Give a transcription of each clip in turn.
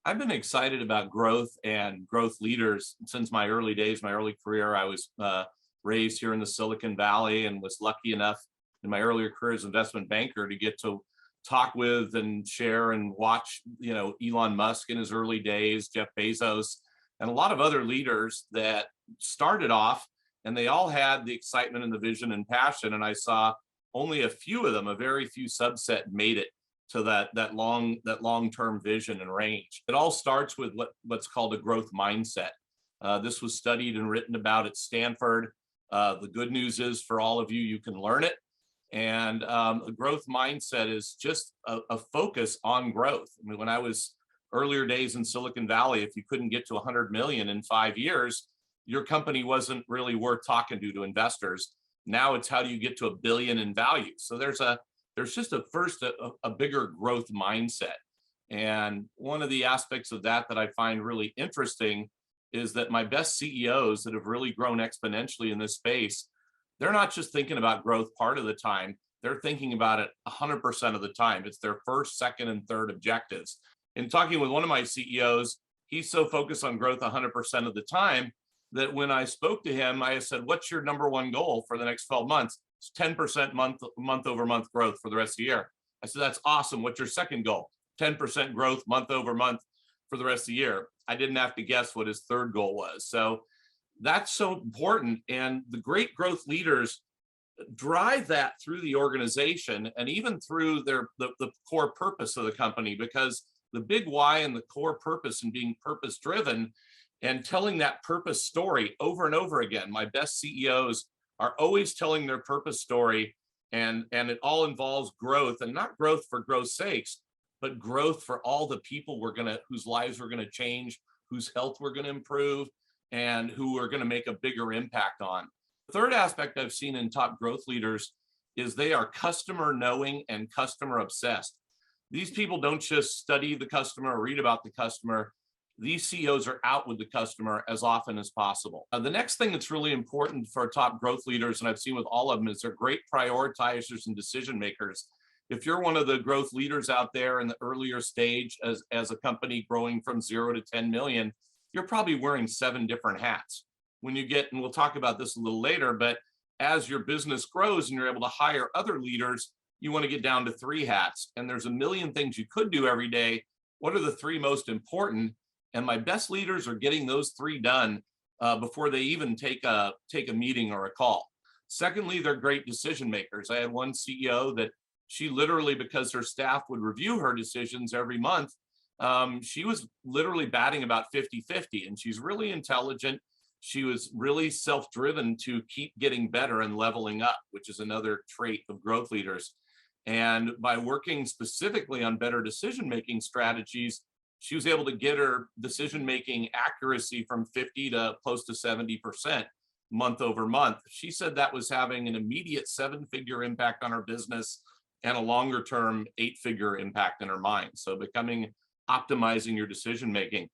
I've been excited about growth and growth leaders since my early days, my early career. I was raised here in the Silicon Valley and was lucky enough in my earlier career as investment banker to get to talk with and share and watch, Elon Musk in his early days, Jeff Bezos, and a lot of other leaders that started off and they all had the excitement and the vision and passion. And I saw only a few of them, a very few subset made it to that long term vision and range. It all starts with what's called a growth mindset. This was studied and written about at Stanford. The good news is for all of you, you can learn it. And a growth mindset is just a focus on growth. I mean, when I was earlier days in Silicon Valley, if you couldn't get to 100 million in 5 years, your company wasn't really worth talking to investors. Now it's how do you get to 1 billion in value? So there's just a bigger growth mindset. And one of the aspects of that I find really interesting is that my best CEOs that have really grown exponentially in this space, they're not just thinking about growth part of the time, they're thinking about it 100% of the time. It's their first, second, and third objectives. In talking with one of my CEOs, he's so focused on growth 100% of the time that when I spoke to him, I said, "What's your number one goal for the next 12 months?" It's 10% month over month growth for the rest of the year. I said, "That's awesome. What's your second goal?" 10% growth month over month for the rest of the year. I didn't have to guess what his third goal was. So that's so important. And the great growth leaders drive that through the organization and even through the core purpose of the company, because the big why and the core purpose and being purpose driven and telling that purpose story over and over again. My best CEOs are always telling their purpose story, and it all involves growth, and not growth for growth's sakes, but growth for all the people whose lives we're gonna change, whose health we're gonna improve, and who we're gonna make a bigger impact on. The third aspect I've seen in top growth leaders is they are customer knowing and customer obsessed. These people don't just study the customer or read about the customer. These CEOs are out with the customer as often as possible. The next thing that's really important for top growth leaders, and I've seen with all of them, is they're great prioritizers and decision makers. If you're one of the growth leaders out there in the earlier stage as a company growing from 0 to 10 million, you're probably wearing 7 different hats. When you get, and we'll talk about this a little later, but as your business grows and you're able to hire other leaders, you want to get down to 3 hats. And there's a million things you could do every day. What are the 3 most important? And my best leaders are getting those 3 done before they even take a meeting or a call. Secondly, they're great decision makers. I had one CEO that she literally, because her staff would review her decisions every month, she was literally batting about 50-50, and she's really intelligent. She was really self-driven to keep getting better and leveling up, which is another trait of growth leaders. And by working specifically on better decision-making strategies, she was able to get her decision-making accuracy from 50 to close to 70% month over month. She said that was having an immediate 7-figure impact on her business and a longer-term 8-figure impact in her mind. So optimizing your decision-making.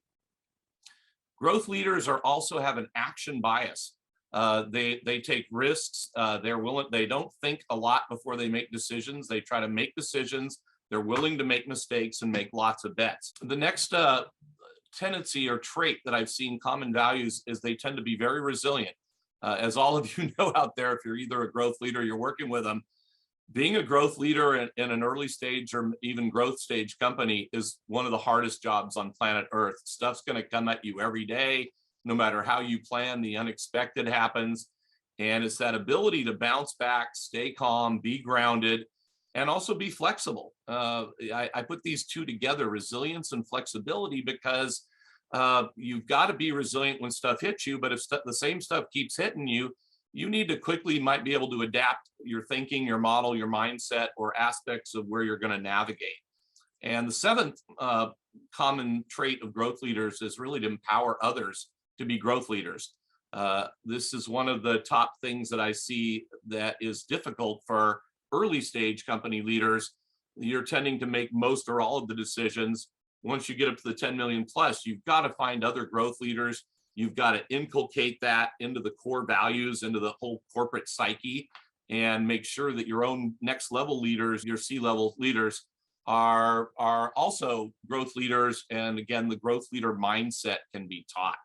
Growth leaders also have an action bias. They take risks. They don't think a lot before they make decisions. They try to make decisions. They're willing to make mistakes and make lots of bets. The next tendency or trait that I've seen, common values, is they tend to be very resilient. As all of you know out there, if you're either a growth leader, you're working with them, being a growth leader in an early stage or even growth stage company is one of the hardest jobs on planet Earth. Stuff's going to come at you every day. No matter how you plan, the unexpected happens. And it's that ability to bounce back, stay calm, be grounded, and also be flexible. I put these 2 together, resilience and flexibility, because you've got to be resilient when stuff hits you, but if the same stuff keeps hitting you, you need to quickly might be able to adapt your thinking, your model, your mindset, or aspects of where you're going to navigate. And the 7th common trait of growth leaders is really to empower others to be growth leaders. This is one of the top things that I see that is difficult for early stage company leaders. You're tending to make most or all of the decisions. Once you get up to the 10 million plus, you've got to find other growth leaders. You've got to inculcate that into the core values, into the whole corporate psyche, and make sure that your own next level leaders, your C-level leaders, are also growth leaders. And again, the growth leader mindset can be taught.